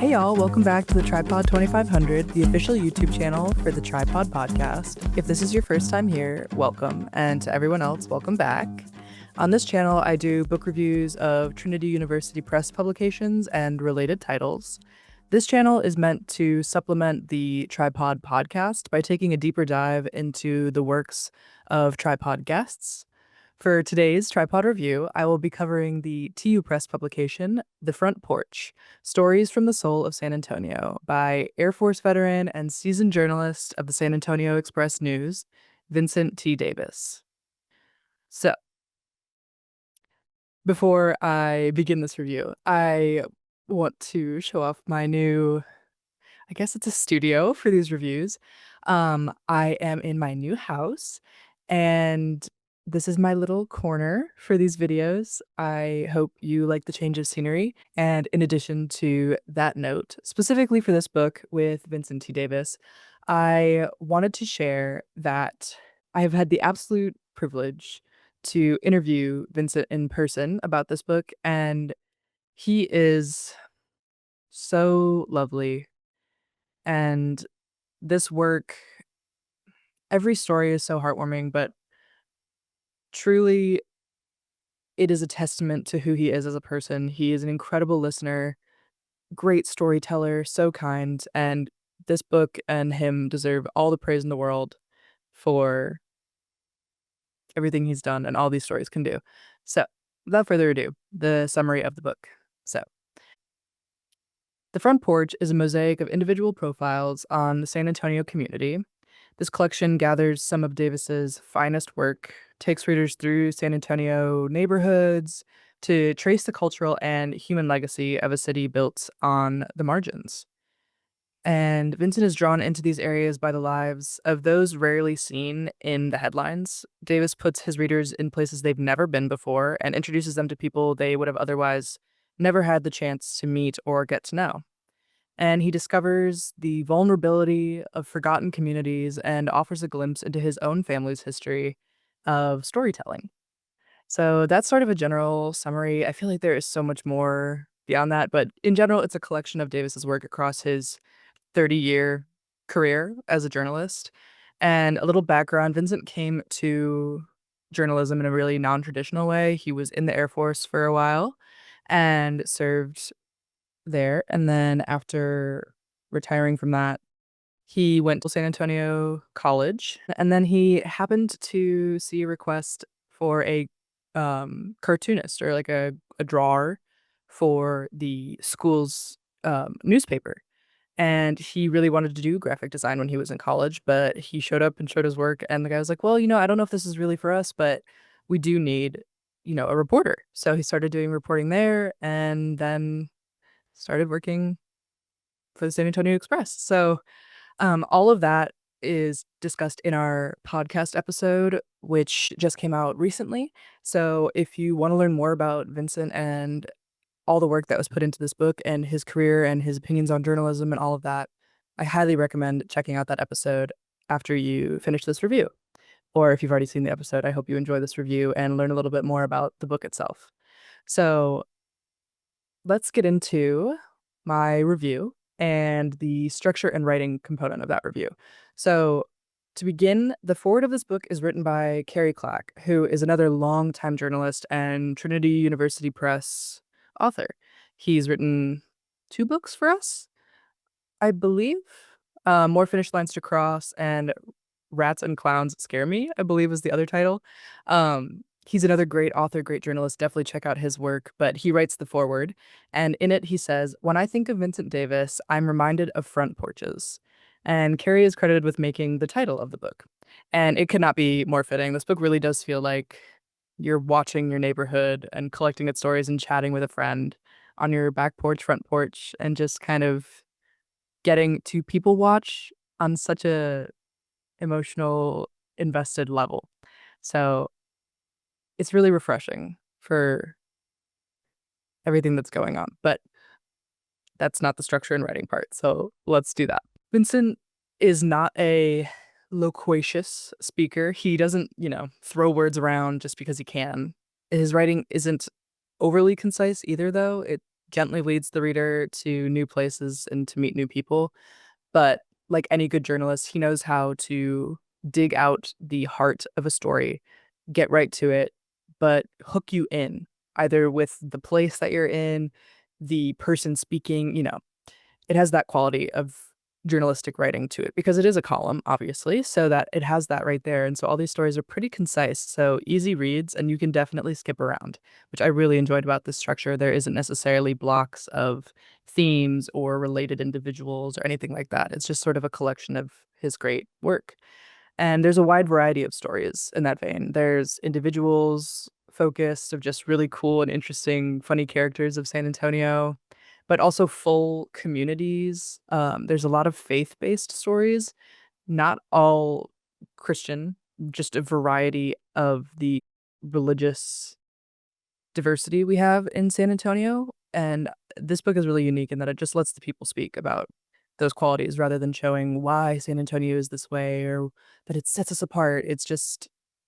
Hey y'all, welcome back to the Tripod 2500, the official YouTube channel for the Tripod podcast. If this is your first time here, welcome, and to everyone else, welcome back. On this channel, I do book reviews of Trinity University Press publications and related titles. This channel is meant to supplement the Tripod podcast by taking a deeper dive into the works of Tripod guests. For today's Tripod review, I will be covering the TU Press publication, The Front Porch, Stories from the Soul of San Antonio by Air Force veteran and seasoned journalist of the San Antonio Express News, Vincent T. Davis. So, before I begin this review, I want to show off my new, I guess it's a studio for these reviews. I am in my new house, and this is my little corner for these videos. I hope you like the change of scenery. And in addition to that note, specifically for this book with Vincent T. Davis, I wanted to share that I have had the absolute privilege to interview Vincent in person about this book, and he is so lovely. And this work, every story is so heartwarming, but truly it is a testament to who he is as a person. He is an incredible listener, great storyteller, so kind, and this book and him deserve all the praise in the world for everything he's done and all these stories can do. So, without further ado, the summary of the book. So, The Front Porch is a mosaic of individual profiles on the San Antonio community. This collection gathers some of Davis's finest work, takes readers through San Antonio neighborhoods to trace the cultural and human legacy of a city built on the margins. And Vincent is drawn into these areas by the lives of those rarely seen in the headlines. Davis puts his readers in places they've never been before and introduces them to people they would have otherwise never had the chance to meet or get to know. And he discovers the vulnerability of forgotten communities and offers a glimpse into his own family's history of storytelling. So that's sort of a general summary. I feel like there is so much more beyond that, but in general, it's a collection of Davis's work across his 30-year career as a journalist. And a little background, Vincent came to journalism in a really non-traditional way. He was in the Air Force for a while and served there, and then after retiring from that, he went to San Antonio College, and then he happened to see a request for a, cartoonist or, like, a drawer for the school's, newspaper, and he really wanted to do graphic design when he was in college, but he showed up and showed his work, and the guy was like, "Well, I don't know if this is really for us, but we do need, a reporter." So he started doing reporting there, and then started working for the San Antonio Express. So, all of that is discussed in our podcast episode, which just came out recently. So, if you want to learn more about Vincent and all the work that was put into this book and his career and his opinions on journalism and all of that, I highly recommend checking out that episode after you finish this review. Or if you've already seen the episode, I hope you enjoy this review and learn a little bit more about the book itself. So, let's get into my review and the structure and writing component of that review. So, to begin, the foreword of this book is written by Carrie Clack, who is another longtime journalist and Trinity University Press author. He's written two books for us, I believe. More Finished Lines to Cross and Rats and Clowns Scare Me, I believe is the other title. He's another great author, great journalist. Definitely check out his work. But he writes the foreword, and in it he says, "When I think of Vincent Davis, I'm reminded of front porches." And Carrie is credited with making the title of the book. And it could not be more fitting. This book really does feel like you're watching your neighborhood and collecting its stories and chatting with a friend on your back porch, front porch, and just kind of getting to people watch on such a emotional, invested level. So it's really refreshing for everything that's going on, but that's not the structure and writing part, so let's do that. Vincent is not a loquacious speaker. He doesn't, throw words around just because he can. His writing isn't overly concise either, though. It gently leads the reader to new places and to meet new people. But like any good journalist, he knows how to dig out the heart of a story, get right to it, but hook you in, either with the place that you're in, the person speaking, it has that quality of journalistic writing to it because it is a column, obviously, so that it has that right there. And so all these stories are pretty concise, so easy reads, and you can definitely skip around, which I really enjoyed about this structure. There isn't necessarily blocks of themes or related individuals or anything like that. It's just sort of a collection of his great work. And there's a wide variety of stories in that vein. There's individuals focused of just really cool and interesting, funny characters of San Antonio, but also full communities. There's a lot of faith-based stories, not all Christian, just a variety of the religious diversity we have in San Antonio. And this book is really unique in that it just lets the people speak about those qualities rather than showing why San Antonio is this way or that it sets us apart. It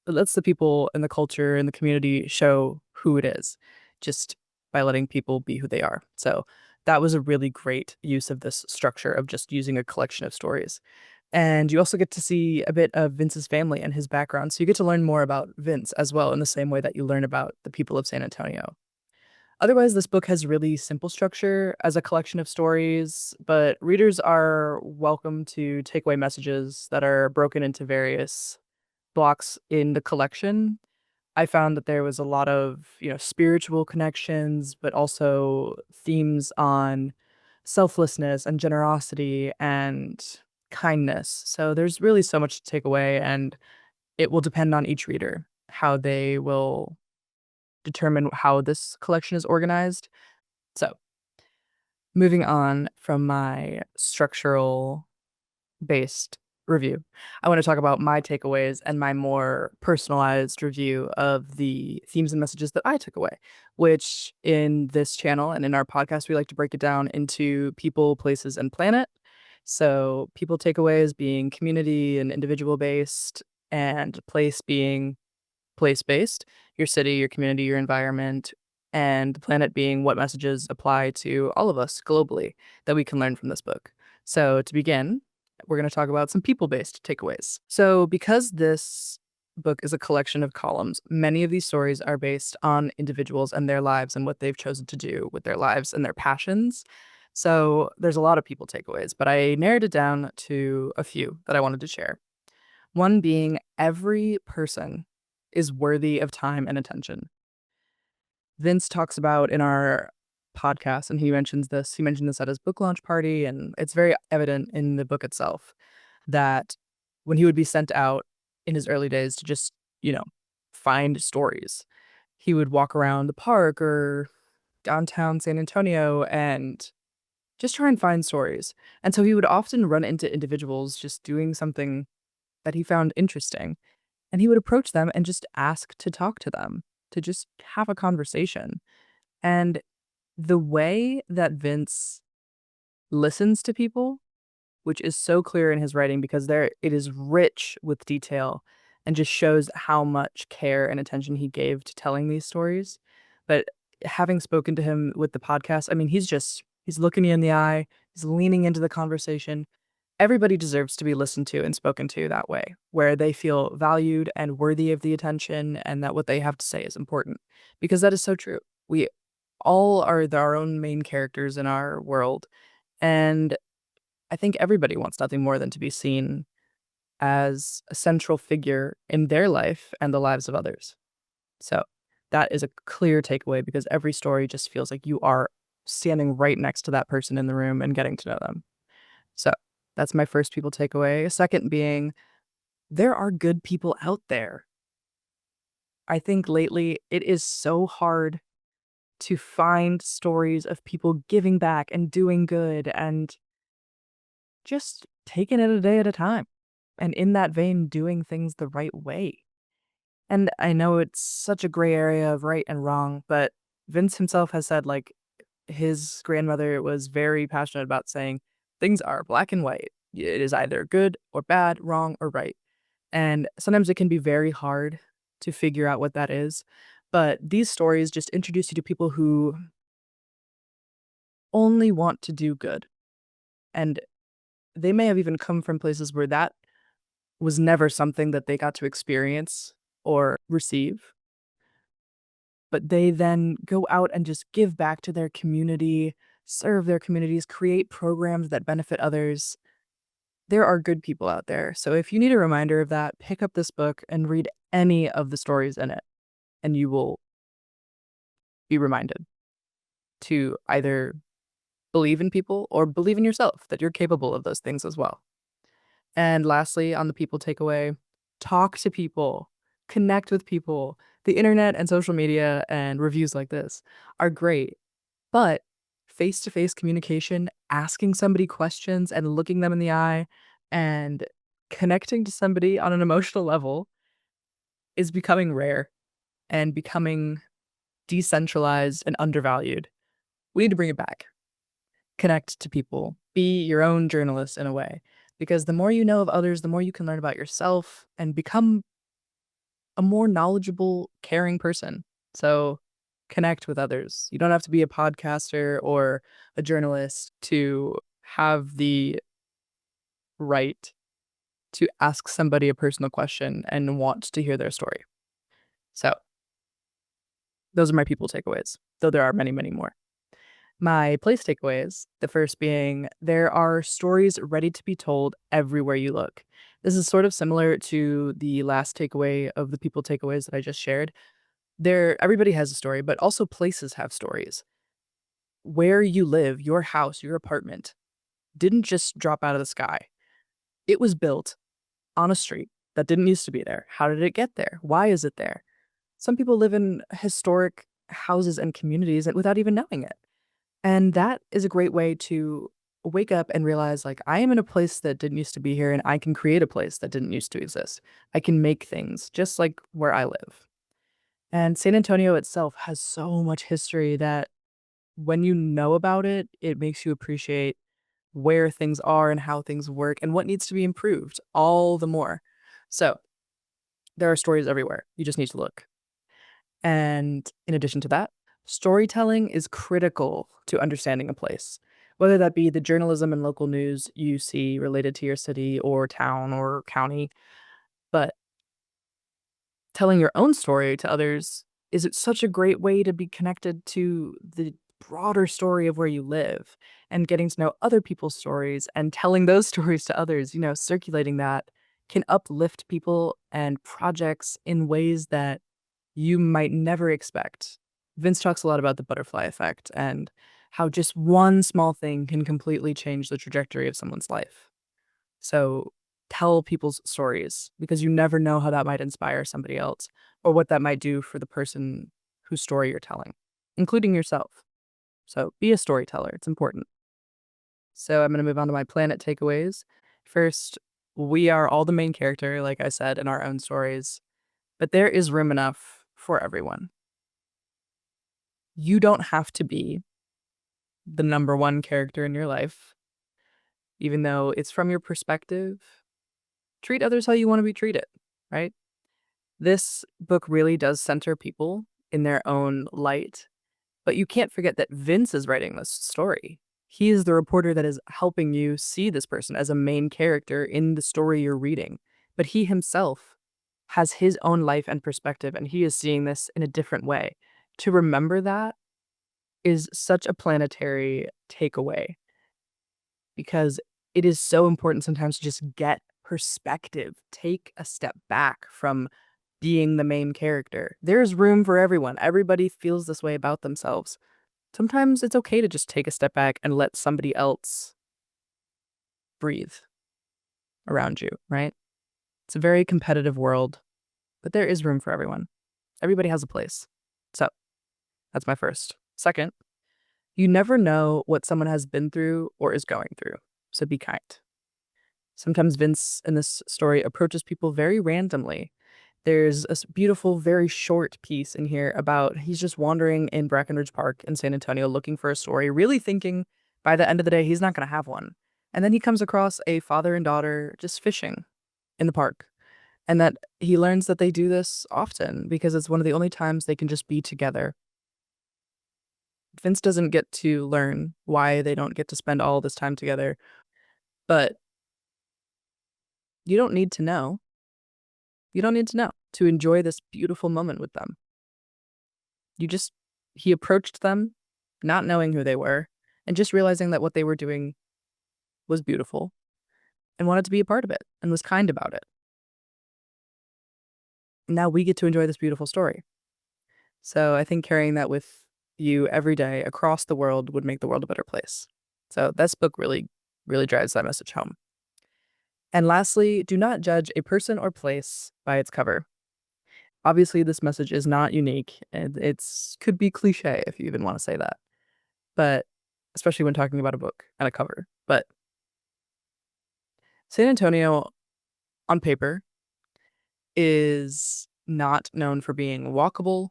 lets the people and the culture and the community show who it is just by letting people be who they are. So that was a really great use of this structure of just using a collection of stories. And you also get to see a bit of Vince's family and his background. So you get to learn more about Vince as well in the same way that you learn about the people of San Antonio. Otherwise, this book has really simple structure as a collection of stories, but readers are welcome to take away messages that are broken into various blocks in the collection. I found that there was a lot of, spiritual connections, but also themes on selflessness and generosity and kindness. So there's really so much to take away, and it will depend on each reader how they will determine how this collection is organized. So, moving on from my structural based review, I want to talk about my takeaways and my more personalized review of the themes and messages that I took away, which in this channel and in our podcast, we like to break it down into people, places, and planet. So, people takeaways being community and individual based, and place being place based, your city, your community, your environment, and the planet being what messages apply to all of us globally that we can learn from this book. So, to begin, we're going to talk about some people based takeaways. So, because this book is a collection of columns, many of these stories are based on individuals and their lives and what they've chosen to do with their lives and their passions. So, there's a lot of people takeaways, but I narrowed it down to a few that I wanted to share. One being every person is worthy of time and attention. Vince talks about in our podcast, and he mentioned this at his book launch party, and it's very evident in the book itself that when he would be sent out in his early days to just, you know, find stories, he would walk around the park or downtown San Antonio and just try and find stories. And so he would often run into individuals just doing something that he found interesting. And he would approach them and just ask to talk to them, to just have a conversation. And the way that Vince listens to people, which is so clear in his writing because there it is rich with detail and just shows how much care and attention he gave to telling these stories. But having spoken to him with the podcast, I mean, he's looking you in the eye, he's leaning into the conversation. Everybody deserves to be listened to and spoken to that way, where they feel valued and worthy of the attention and that what they have to say is important. Because that is so true. We all are our own main characters in our world. And I think everybody wants nothing more than to be seen as a central figure in their life and the lives of others. So that is a clear takeaway because every story just feels like you are standing right next to that person in the room and getting to know them. So that's my first people takeaway. Second being, there are good people out there. I think lately it is so hard to find stories of people giving back and doing good and just taking it a day at a time. And in that vein, doing things the right way. And I know it's such a gray area of right and wrong, but Vince himself has said, like, his grandmother was very passionate about saying things are black and white. It is either good or bad, wrong or right. And sometimes it can be very hard to figure out what that is. But these stories just introduce you to people who only want to do good. And they may have even come from places where that was never something that they got to experience or receive. But they then go out and just give back to their community, serve their communities, create programs that benefit others. There are good people out there. So if you need a reminder of that, pick up this book and read any of the stories in it, and you will be reminded to either believe in people or believe in yourself that you're capable of those things as well. And lastly, on the people takeaway, talk to people, connect with people. The internet and social media and reviews like this are great, but face to face communication, asking somebody questions and looking them in the eye and connecting to somebody on an emotional level is becoming rare and becoming decentralized and undervalued. We need to bring it back. Connect to people, be your own journalist in a way, because the more you know of others, the more you can learn about yourself and become a more knowledgeable, caring person. So connect with others. You don't have to be a podcaster or a journalist to have the right to ask somebody a personal question and want to hear their story. So those are my people takeaways, though there are many, many more. My place takeaways, the first being there are stories ready to be told everywhere you look. This is sort of similar to the last takeaway of the people takeaways that I just shared. Everybody has a story, but also places have stories. Where you live, your house, your apartment, didn't just drop out of the sky. It was built on a street that didn't used to be there. How did it get there? Why is it there? Some people live in historic houses and communities without even knowing it. And that is a great way to wake up and realize, like, I am in a place that didn't used to be here, and I can create a place that didn't used to exist. I can make things just like where I live. And San Antonio itself has so much history that when you know about it, it makes you appreciate where things are and how things work and what needs to be improved all the more. So there are stories everywhere. You just need to look. And in addition to that, storytelling is critical to understanding a place, whether that be the journalism and local news you see related to your city or town or county. But telling your own story to others is such a great way to be connected to the broader story of where you live and getting to know other people's stories and telling those stories to others, circulating that can uplift people and projects in ways that you might never expect. Vince talks a lot about the butterfly effect and how just one small thing can completely change the trajectory of someone's life. So tell people's stories because you never know how that might inspire somebody else or what that might do for the person whose story you're telling, including yourself. So be a storyteller. It's important. So I'm going to move on to my planet takeaways. First, we are all the main character, like I said, in our own stories, but there is room enough for everyone. You don't have to be the number one character in your life, even though it's from your perspective. Treat others how you want to be treated, right? This book really does center people in their own light, but you can't forget that Vince is writing this story. He is the reporter that is helping you see this person as a main character in the story you're reading. But he himself has his own life and perspective, and he is seeing this in a different way. To remember that is such a planetary takeaway because it is so important sometimes to just get perspective, take a step back from being the main character. There's room for everyone. Everybody feels this way about themselves. Sometimes it's okay to just take a step back and let somebody else breathe around you, right? It's a very competitive world, but there is room for everyone. Everybody has a place. So that's my first. Second, you never know what someone has been through or is going through, so be kind. Sometimes Vince in this story approaches people very randomly. There's a beautiful, very short piece in here about he's just wandering in Brackenridge Park in San Antonio looking for a story, really thinking by the end of the day he's not going to have one. And then he comes across a father and daughter just fishing in the park. And that he learns that they do this often because it's one of the only times they can just be together. Vince doesn't get to learn why they don't get to spend all this time together, but you don't need to know. You don't need to know to enjoy this beautiful moment with them. He approached them not knowing who they were and just realizing that what they were doing was beautiful and wanted to be a part of it and was kind about it. Now we get to enjoy this beautiful story. So I think carrying that with you every day across the world would make the world a better place. So this book really, really drives that message home. And lastly, do not judge a person or place by its cover. Obviously, this message is not unique, and it's could be cliche if you even want to say that. But especially when talking about a book and a cover. But San Antonio on paper is not known for being walkable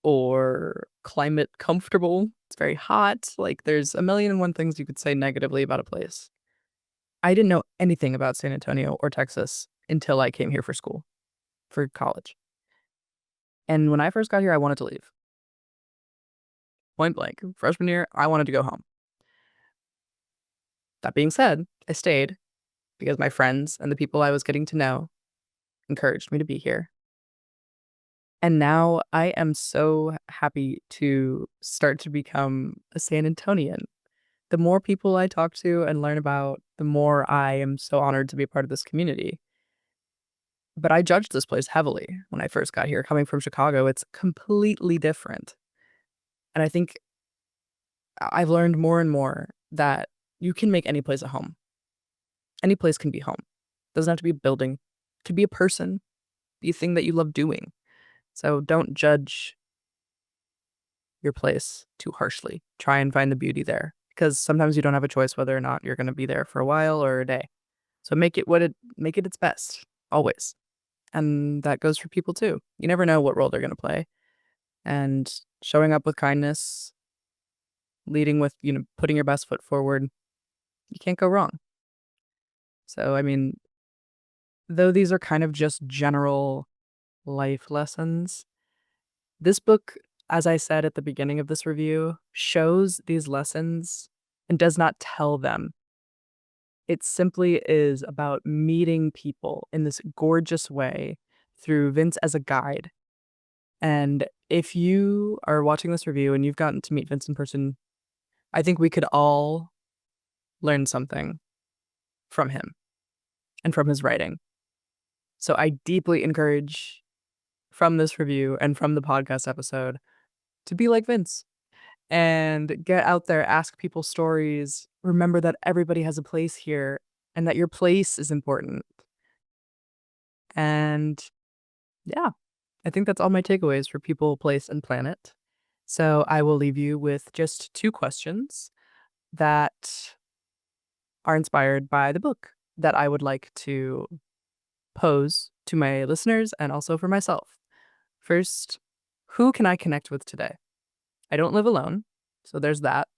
or climate comfortable. It's very hot. Like there's a million and one things you could say negatively about a place. I didn't know anything about San Antonio or Texas until I came here for college. And when I first got here, I wanted to leave. Point blank. Freshman year, I wanted to go home. That being said, I stayed because my friends and the people I was getting to know encouraged me to be here. And now I am so happy to start to become a San Antonian. The more people I talk to and learn about, the more I am so honored to be a part of this community. But I judged this place heavily when I first got here. Coming from Chicago, it's completely different. And I think I've learned more and more that you can make any place a home. Any place can be home. It doesn't have to be a building. It could be a person, be a thing that you love doing. So don't judge your place too harshly. Try and find the beauty there because sometimes you don't have a choice whether or not you're going to be there for a while or a day. So make it its best always. And that goes for people too. You never know what role they're going to play. And showing up with kindness, leading with, putting your best foot forward, you can't go wrong. So, I mean, though these are kind of just general life lessons, this book, as I said at the beginning of this review, shows these lessons and does not tell them. It simply is about meeting people in this gorgeous way through Vince as a guide. And if you are watching this review and you've gotten to meet Vince in person, I think we could all learn something from him and from his writing. So I deeply encourage from this review and from the podcast episode to be like Vince and get out there, ask people stories. Remember that everybody has a place here and that your place is important. And yeah, I think that's all my takeaways for people, place, and planet. So I will leave you with just 2 questions that are inspired by the book that I would like to pose to my listeners and also for myself. First, who can I connect with today? I don't live alone, so there's that.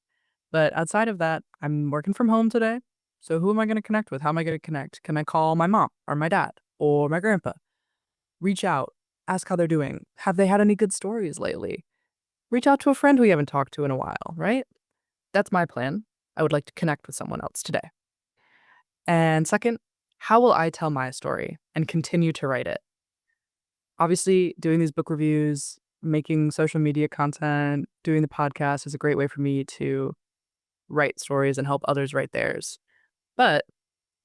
But outside of that, I'm working from home today. So who am I going to connect with? How am I going to connect? Can I call my mom or my dad or my grandpa? Reach out, ask how they're doing. Have they had any good stories lately? Reach out to a friend who you haven't talked to in a while, right? That's my plan. I would like to connect with someone else today. And second, how will I tell my story and continue to write it? Obviously, doing these book reviews, making social media content, doing the podcast is a great way for me to write stories and help others write theirs. But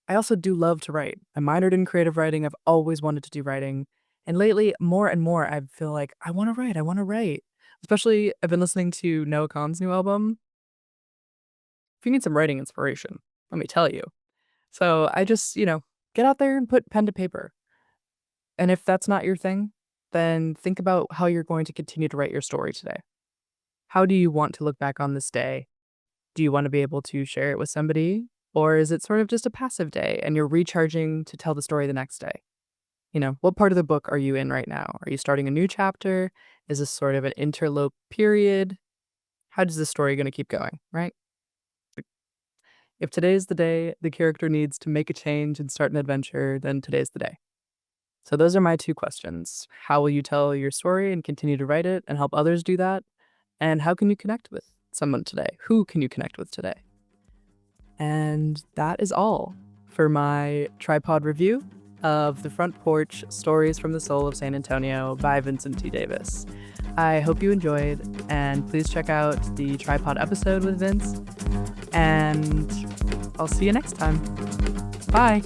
I also do love to write. I minored in creative writing. I've always wanted to do writing. And lately, more and more, I feel like I want to write. I want to write. Especially, I've been listening to Noah Kahan's new album. If you need some writing inspiration, let me tell you. So I just, get out there and put pen to paper. And if that's not your thing, then think about how you're going to continue to write your story today. How do you want to look back on this day? Do you want to be able to share it with somebody? Or is it sort of just a passive day and you're recharging to tell the story the next day? What part of the book are you in right now? Are you starting a new chapter? Is this sort of an interlope period? How does this story going to keep going, right? If today's the day the character needs to make a change and start an adventure, then today's the day. So those are my 2 questions. How will you tell your story and continue to write it and help others do that? And how can you connect with someone today? Who can you connect with today? And that is all for my tripod review of The Front Porch, Stories from the Soul of San Antonio by Vincent T. Davis. I hope you enjoyed, and please check out the tripod episode with Vince, and I'll see you next time. Bye!